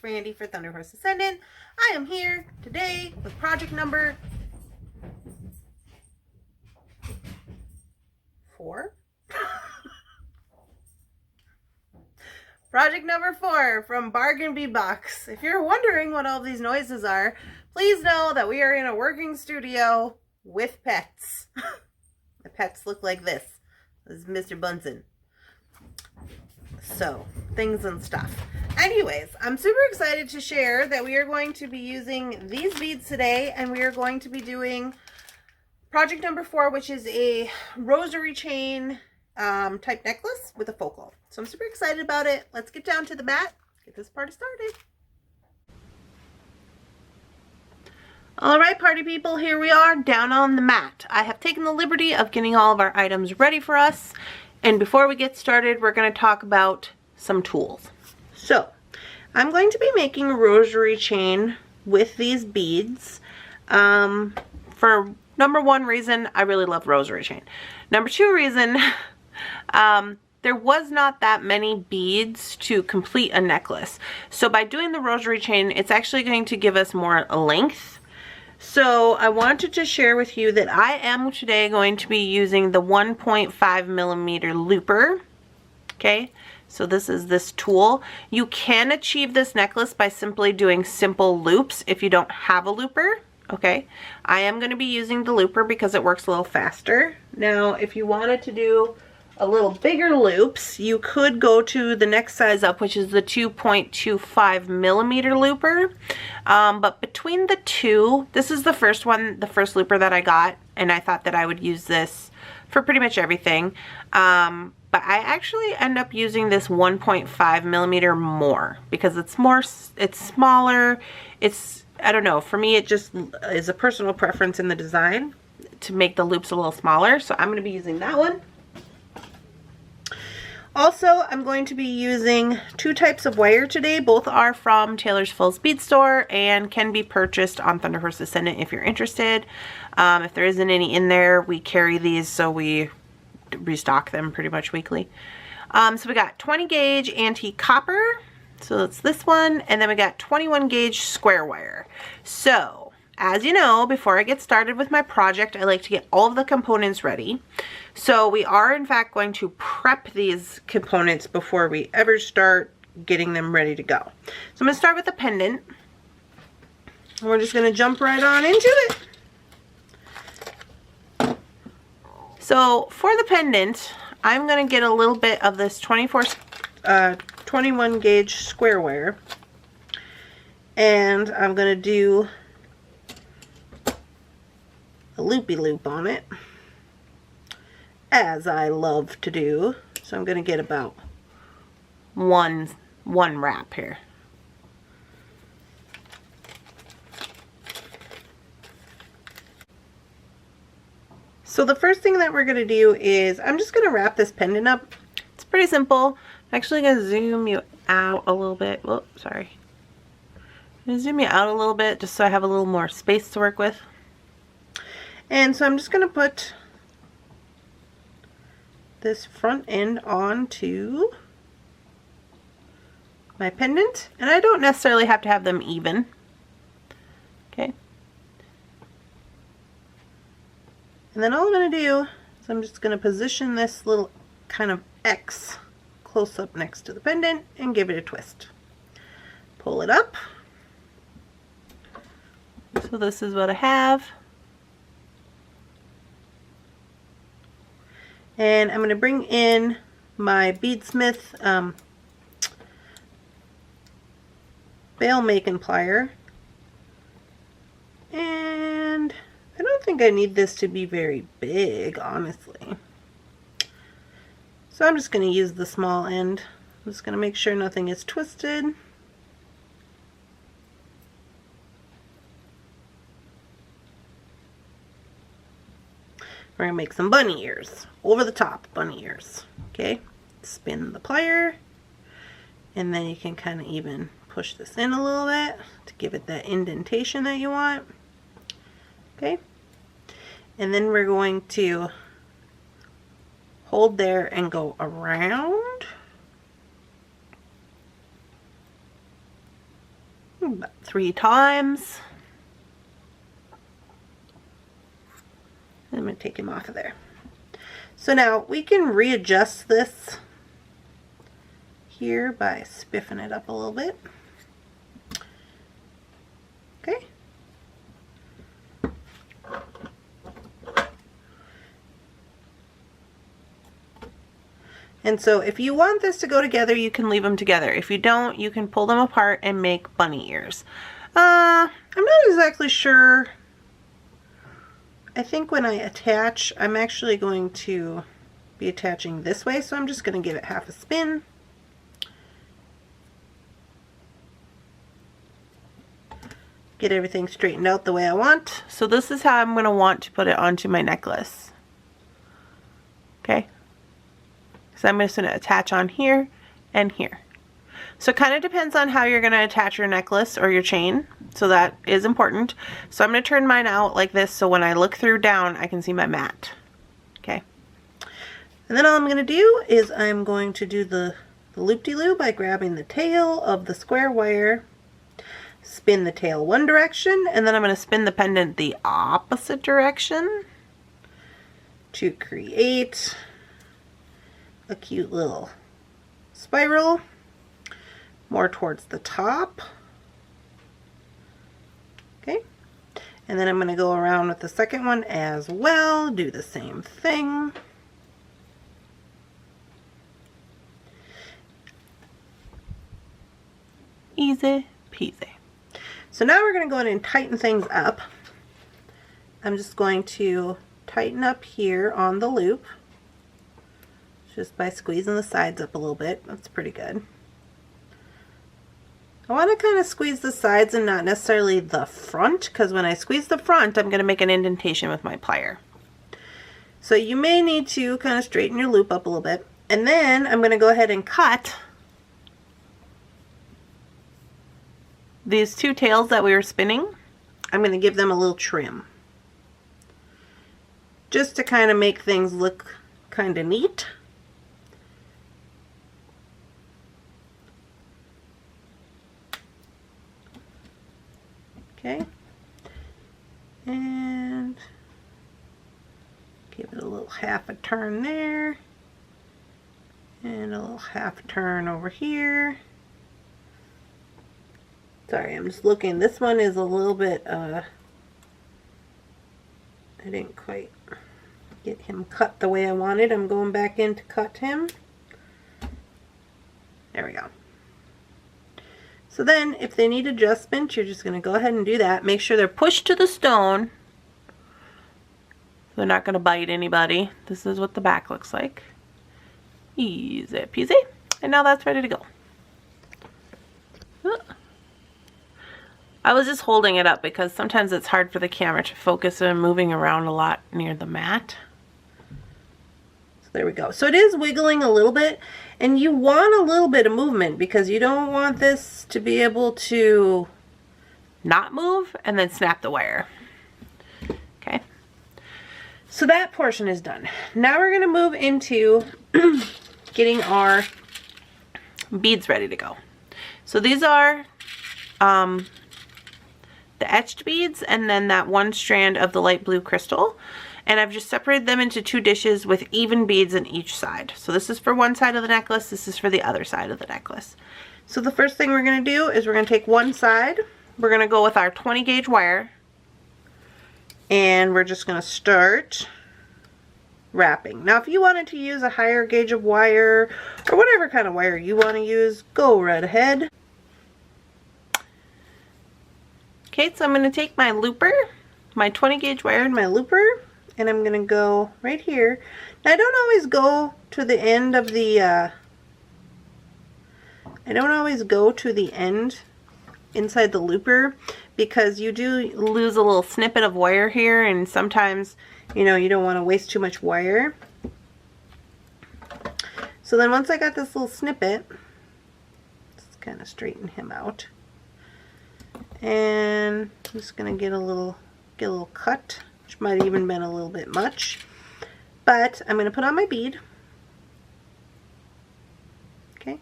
Randy for Thunderhorse Descendant. I am here today with project number 4. Project number 4 from Bargain Bead Box. If you're wondering what all these noises are, please know that we are in a working studio with pets. The pets look like this. This is Mr. Bunsen. So, things and stuff. Anyways, I'm super excited to share that we are going to be using these beads today, and we are going to be doing project number 4, which is a Rosery Chain type necklace with a focal. So I'm super excited about it. Let's get down to the mat, get this party started. All right, party people, here we are down on the mat. I have taken the liberty of getting all of our items ready for us. And before we get started, we're going to talk about some tools. So, I'm going to be making a Rosery Chain with these beads. For number 1 reason, I really love Rosery Chain. Number 2 reason, there was not that many beads to complete a necklace. So by doing the Rosery Chain, it's actually going to give us more length. So I wanted to share with you that I am today going to be using the 1.5 millimeter looper. Okay, so this is this tool. You can achieve this necklace by simply doing simple loops if you don't have a looper. Okay, I am going to be using the looper because it works a little faster. Now, if you wanted to do a little bigger loops, you could go to the next size up, which is the 2.25 millimeter looper. But between the two, this is the first one, the first looper that I got, and I thought that I would use this for pretty much everything. But I actually end up using this 1.5 millimeter more because it's smaller. I don't know, for me it just is a personal preference in the design to make the loops a little smaller. So I'm going to be using that one. Also, I'm going to be using 2 types of wire today. Both are from Taylor's Full's Bead Store and can be purchased on Thunderhorse Descendant if you're interested. If there isn't any in there, we carry these, so we restock them pretty much weekly. So we got 20 gauge antique copper, so that's this one, and then we got 21 gauge square wire. So, as you know, before I get started with my project, I like to get all of the components ready. So we are in fact going to prep these components before we ever start getting them ready to go. So I'm going to start with the pendant. And we're just going to jump right on into it. So for the pendant, I'm going to get a little bit of this 21 gauge square wire. And I'm going to do a loopy loop on it, as I love to do. So I'm going to get about one wrap here. So the first thing that we're going to do is I'm just going to wrap this pendant up. It's pretty simple. I'm actually going to zoom you out a little bit. Oh, sorry. I'm going to zoom you out a little bit just so I have a little more space to work with. And so I'm just going to put this front end onto my pendant, and I don't necessarily have to have them even. Okay. And then all I'm going to do is I'm just going to position this little kind of X close up next to the pendant and give it a twist. Pull it up. So this is what I have. And I'm going to bring in my Beadsmith bail making plier. And I don't think I need this to be very big, honestly. So I'm just going to use the small end. I'm just going to make sure nothing is twisted. We're going to make some bunny ears, over the top bunny ears. Okay, spin the plier, and then you can kind of even push this in a little bit to give it that indentation that you want. Okay, and then we're going to hold there and go around. about 3 times. I'm going to take him off of there. So now we can readjust this here by spiffing it up a little bit. Okay. And so if you want this to go together, you can leave them together. If you don't, you can pull them apart and make bunny ears. I'm not exactly sure. I think when I attach, I'm actually going to be attaching this way, so I'm just going to give it half a spin. Get everything straightened out the way I want. So this is how I'm going to want to put it onto my necklace. Okay? So I'm just going to attach on here and here. So it kind of depends on how you're going to attach your necklace or your chain. So that is important. So I'm going to turn mine out like this so when I look through down, I can see my mat. Okay. And then all I'm going to do is I'm going to do the loop-de-loop by grabbing the tail of the square wire, spin the tail one direction, and then I'm going to spin the pendant the opposite direction to create a cute little spiral more towards the top. Okay, and then I'm going to go around with the second one as well, do the same thing. Easy peasy. So now we're going to go in and tighten things up. I'm just going to tighten up here on the loop just by squeezing the sides up a little bit. That's pretty good. I want to kind of squeeze the sides and not necessarily the front, because when I squeeze the front, I'm going to make an indentation with my plier. So you may need to kind of straighten your loop up a little bit. And then I'm going to go ahead and cut these 2 tails that we were spinning. I'm going to give them a little trim, just to kind of make things look kind of neat. Okay, and give it a little half a turn there, and a little half a turn over here. Sorry, I'm just looking. This one is a little bit, I didn't quite get him cut the way I wanted. I'm going back in to cut him. There we go. So then, if they need adjustment, you're just going to go ahead and do that. Make sure they're pushed to the stone. They're not going to bite anybody. This is what the back looks like. Easy peasy. And now that's ready to go. I was just holding it up because sometimes it's hard for the camera to focus and moving around a lot near the mat. So there we go. So it is wiggling a little bit, and you want a little bit of movement because you don't want this to be able to not move and then snap the wire. Okay. So that portion is done. Now we're going to move into getting our beads ready to go. So these are the etched beads and then that one strand of the light blue crystal, and I've just separated them into 2 dishes with even beads on each side. So this is for one side of the necklace, this is for the other side of the necklace. So the first thing we're going to do is we're going to take one side, we're going to go with our 20 gauge wire, and we're just going to start wrapping. Now if you wanted to use a higher gauge of wire or whatever kind of wire you want to use, go right ahead. Okay, so I'm going to take my looper, my 20 gauge wire and my looper, and I'm going to go right here. Now I don't always go to the end of the, inside the looper, because you do lose a little snippet of wire here, and sometimes, you know, you don't want to waste too much wire. So then once I got this little snippet, just kind of straighten him out. And I'm just going to get a little cut, which might have even been a little bit much. But I'm going to put on my bead. Okay.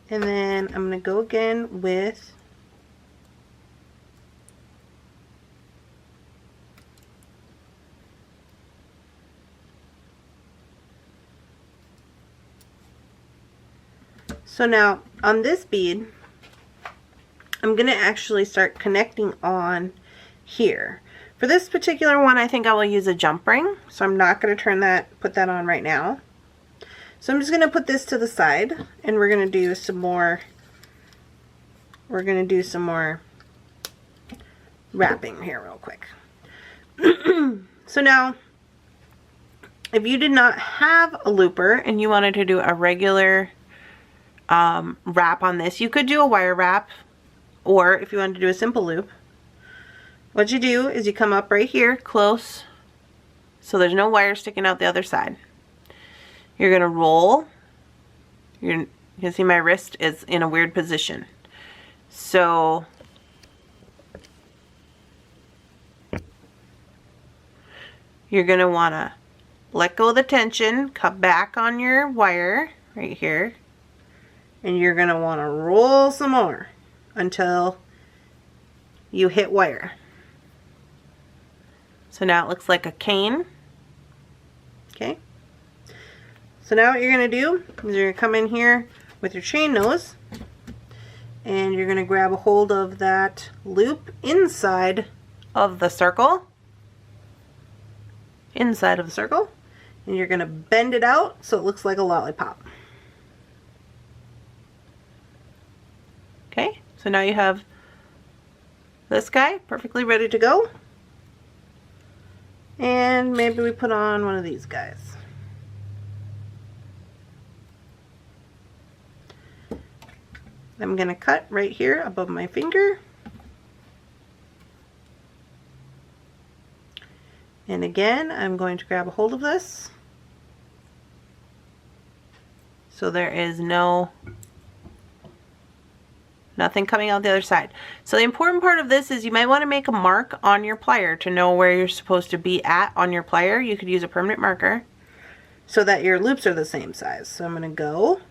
And then I'm going to go again with So now on this bead, I'm going to actually start connecting on here. For this particular one, I think I will use a jump ring, so I'm not going to put that on right now. So I'm just going to put this to the side, and we're going to do some more wrapping here real quick. So now, if you did not have a looper and you wanted to do a regular wrap on this, you could do a wire wrap, or if you wanted to do a simple loop, what you do is you come up right here close so there's no wire sticking out the other side. You're going to roll. You can see my wrist is in a weird position. So you're going to want to let go of the tension, cut back on your wire right here, and you're going to want to roll some more until you hit wire. So now it looks like a cane. Okay. So now what you're going to do is you're going to come in here with your chain nose, and you're going to grab a hold of that loop inside of the circle. Inside of the circle. And you're going to bend it out so it looks like a lollipop. Okay, so now you have this guy perfectly ready to go. And maybe we put on one of these guys. I'm going to cut right here above my finger. And again, I'm going to grab a hold of this so there is nothing coming out the other side. So the important part of this is you might want to make a mark on your plier to know where you're supposed to be at on your plier. You could use a permanent marker so that your loops are the same size. So I'm going to go,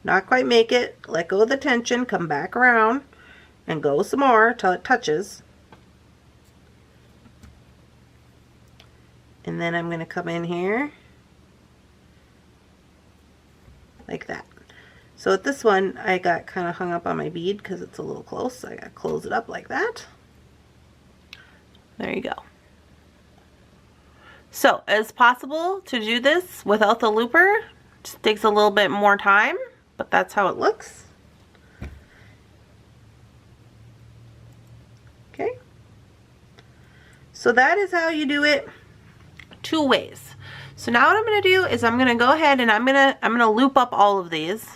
not quite make it, let go of the tension, come back around, and go some more till it touches. And then I'm going to come in here like that. So with this one, I got kind of hung up on my bead because it's a little close, so I got to close it up like that. There you go. So it's possible to do this without the looper. Just takes a little bit more time, but that's how it looks. Okay. So that is how you do it two ways. So now what I'm going to do is I'm going to go ahead and I'm going to loop up all of these,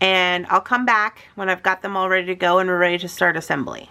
and I'll come back when I've got them all ready to go and we're ready to start assembly.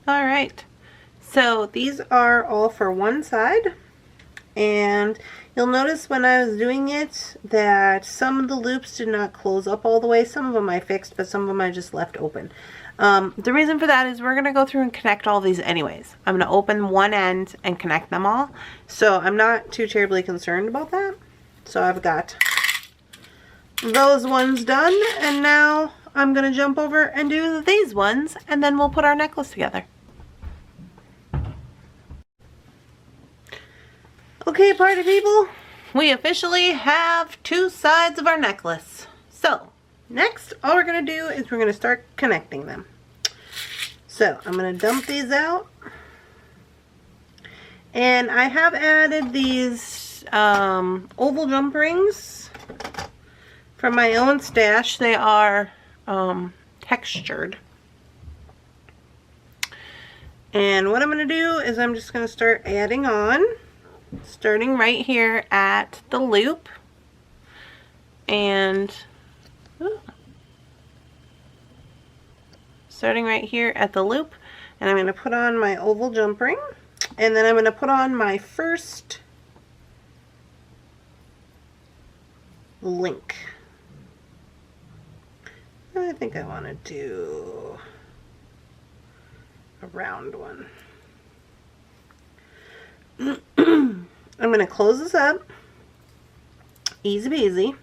Alright, so these are all for one side, and you'll notice when I was doing it that some of the loops did not close up all the way. Some of them I fixed, but some of them I just left open. The reason for that is we're going to go through and connect all these anyways. I'm going to open one end and connect them all, so I'm not too terribly concerned about that. So I've got those ones done, and now I'm going to jump over and do these ones, and then we'll put our necklace together. Okay, party people, we officially have two sides of our necklace. So next, all we're going to do is we're going to start connecting them. So I'm going to dump these out, and I have added these oval jump rings from my own stash. They are textured. And what I'm going to do is I'm just going to start adding on. starting right here at the loop, and starting right here at the loop, and I'm going to put on my oval jump ring, and then I'm going to put on my first link. I think I want to do a round one. I'm going to close this up, easy peasy.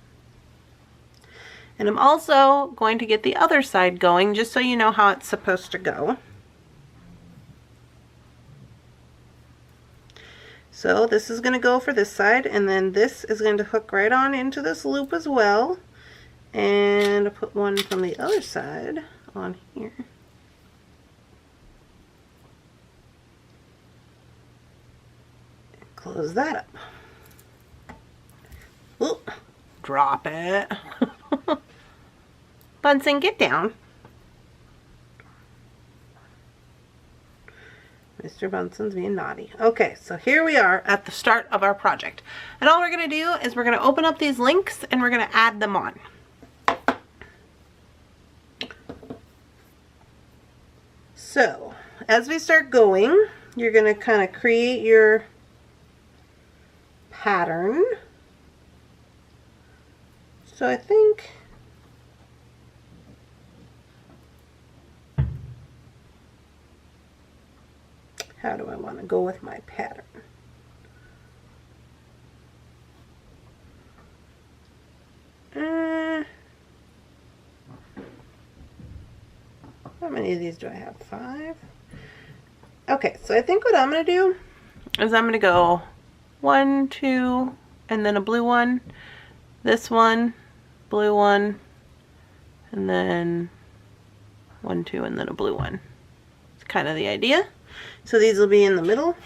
And I'm also going to get the other side going, just so you know how it's supposed to go. So this is going to go for this side, and then this is going to hook right on into this loop as well. And I'll put one from the other side on here. Close that up. Ooh, drop it. Bunsen, get down. Mr. Bunsen's being naughty. Okay, so here we are at the start of our project. And all we're going to do is we're going to open up these links and we're going to add them on. So, as we start going, you're going to kind of create your pattern. So I think how do I want to go with my pattern? How many of these do I have? 5? Okay, so I think what I'm going to do is I'm going to go 1, 2, and then a blue one, this one, blue one, and then 1, 2, and then a blue one. It's kind of the idea. So these will be in the middle.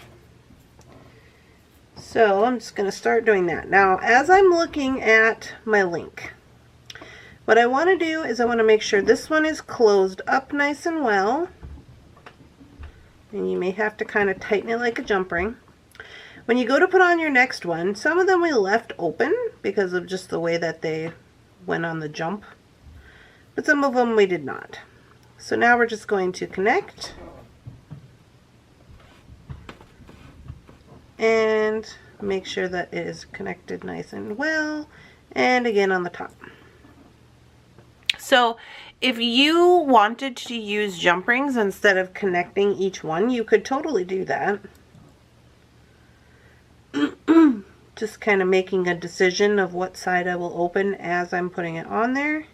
So I'm just going to start doing that. Now, as I'm looking at my link, what I want to do is I want to make sure this one is closed up nice and well. And you may have to kind of tighten it like a jump ring. When you go to put on your next one, some of them we left open because of just the way that they went on the jump. But some of them we did not. So now we're just going to connect. And make sure that it is connected nice and well. And again on the top. So if you wanted to use jump rings instead of connecting each one, you could totally do that. Just kind of making a decision of what side I will open as I'm putting it on there.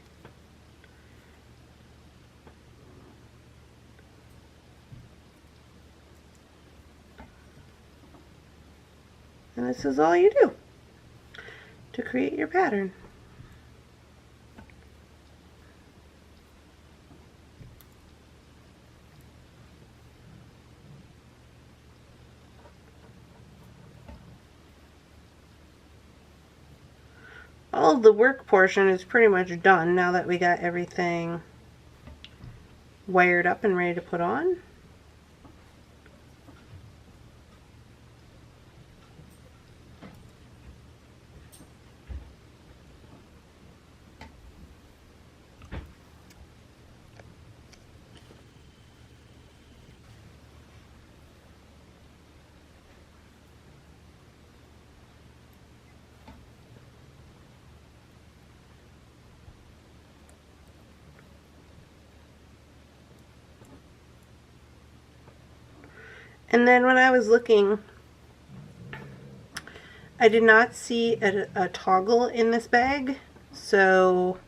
And this is all you do to create your pattern. All of the work portion is pretty much done now that we got everything wired up and ready to put on. And then when I was looking, I did not see a toggle in this bag, so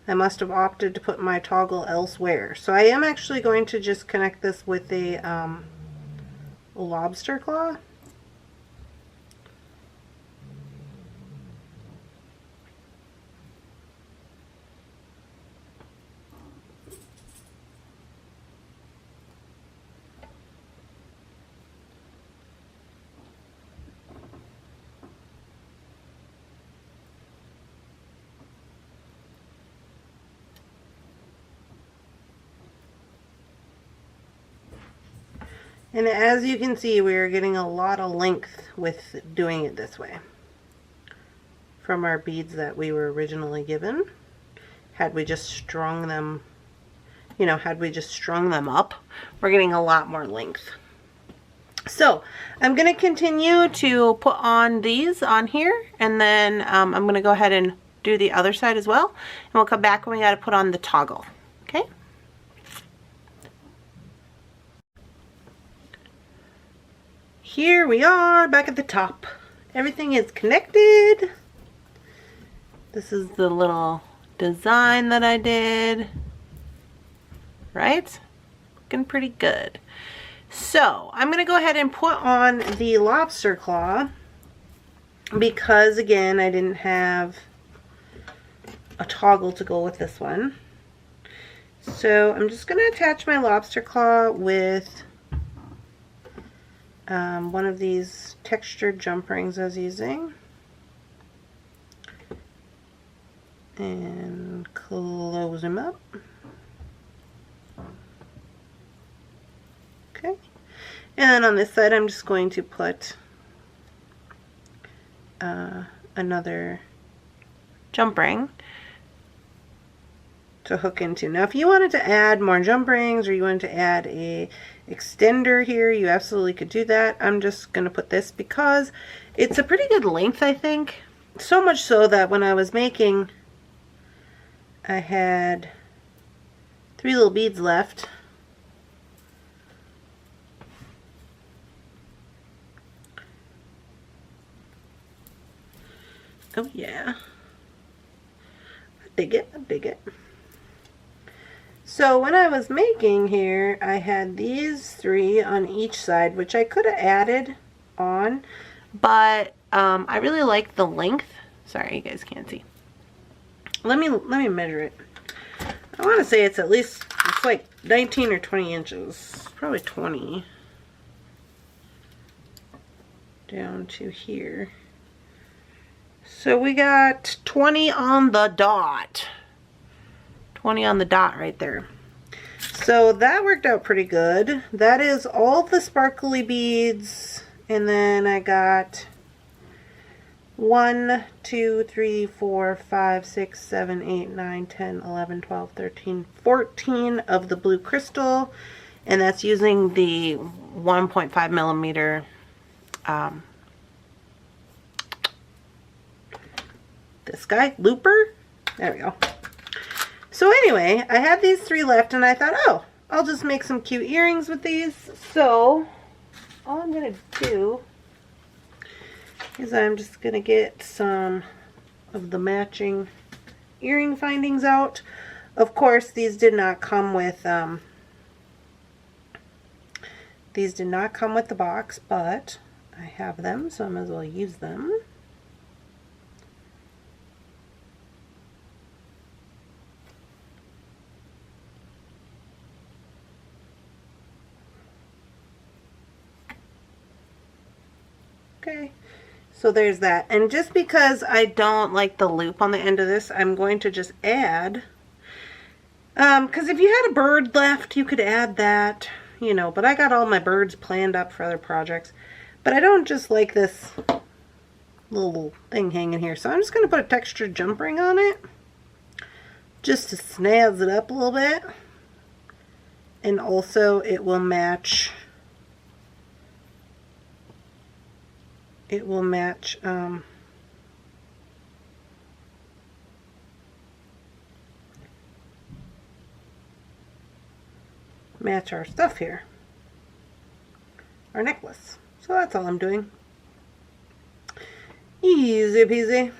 I must have opted to put my toggle elsewhere. So I am actually going to just connect this with a lobster claw. And as you can see, we are getting a lot of length with doing it this way from our beads that we were originally given. Had we just strung them, you know, had we just strung them up, we're getting a lot more length. So I'm going to continue to put on these on here, and then I'm going to go ahead and do the other side as well, and we'll come back when we got to put on the toggle. Okay. Here we are back at the top. Everything is connected. This is the little design that I did. Right? Looking pretty good. So I'm going to go ahead and put on the lobster claw because, again, I didn't have a toggle to go with this one. So I'm just going to attach my lobster claw with one of these textured jump rings I was using. And close them up. Okay. And then on this side I'm just going to put another jump ring to hook into. Now if you wanted to add more jump rings, or you wanted to add a extender here, you absolutely could do that. I'm just going to put this because it's a pretty good length, I think. So much so that when I was making, I had 3 little beads left. Oh yeah. I dig it, I dig it. So when I was making here, I had these 3 on each side, which I could have added on, but I really like the length. Sorry, you guys can't see. Let me measure it. I want to say it's at least, it's like 19 or 20 inches. Probably 20. Down to here. So we got 20 on the dot. 20 on the dot right there. So that worked out pretty good. That is all the sparkly beads. And then I got 1, 2, 3, 4, 5, 6, 7, 8, 9, 10, 11, 12, 13, 14 of the blue crystal. And that's using the 1.5 millimeter this guy, looper. There we go. So anyway, I had these 3 left, and I thought, oh, I'll just make some cute earrings with these. So all I'm going to do is I'm just going to get some of the matching earring findings out. Of course, these did not come with the box, but I have them, so I might as well use them. Okay, so there's that. And just because I don't like the loop on the end of this, I'm going to just add, because if you had a bird left, you could add that, you know, but I got all my birds planned up for other projects. But I don't just like this little thing hanging here, so I'm just going to put a textured jump ring on it, just to snazz it up a little bit. And also it will match match our stuff here, our necklace. So that's all I'm doing. Easy peasy.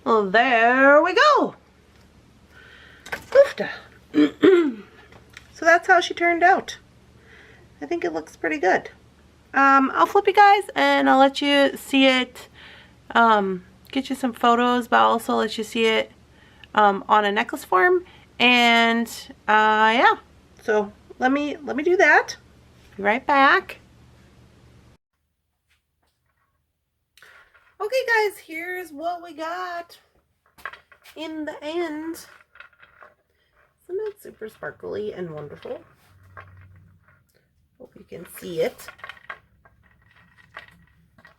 Well, there we go. Oofta. So that's how she turned out. I think it looks pretty good. I'll flip you guys and I'll let you see it, get you some photos, but I'll also let you see it on a necklace form. And yeah, so let me do that. Be right back. Okay guys, here's what we got in the end. Isn't it super sparkly and wonderful? Hope you can see it.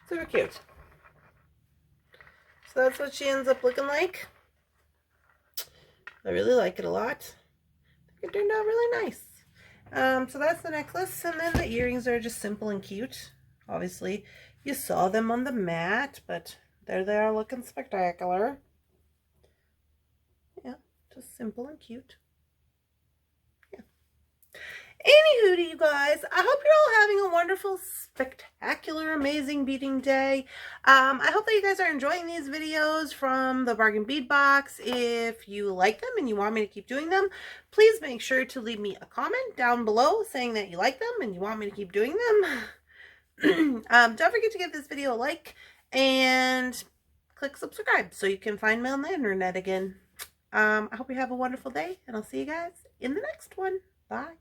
Super cute. So that's what she ends up looking like. I really like it a lot. It turned out really nice. So that's the necklace, and then the earrings are just simple and cute. Obviously, you saw them on the mat, but there they are looking spectacular. Yeah, just simple and cute. Yeah. Anywho, you guys, I hope you're all having a wonderful, spectacular, amazing beading day. I hope that you guys are enjoying these videos from the Bargain Bead Box. If you like them and you want me to keep doing them, please make sure to leave me a comment down below saying that you like them and you want me to keep doing them. Don't forget to give this video a like and click subscribe so you can find me on the internet again. I hope you have a wonderful day, and I'll see you guys in the next one. Bye.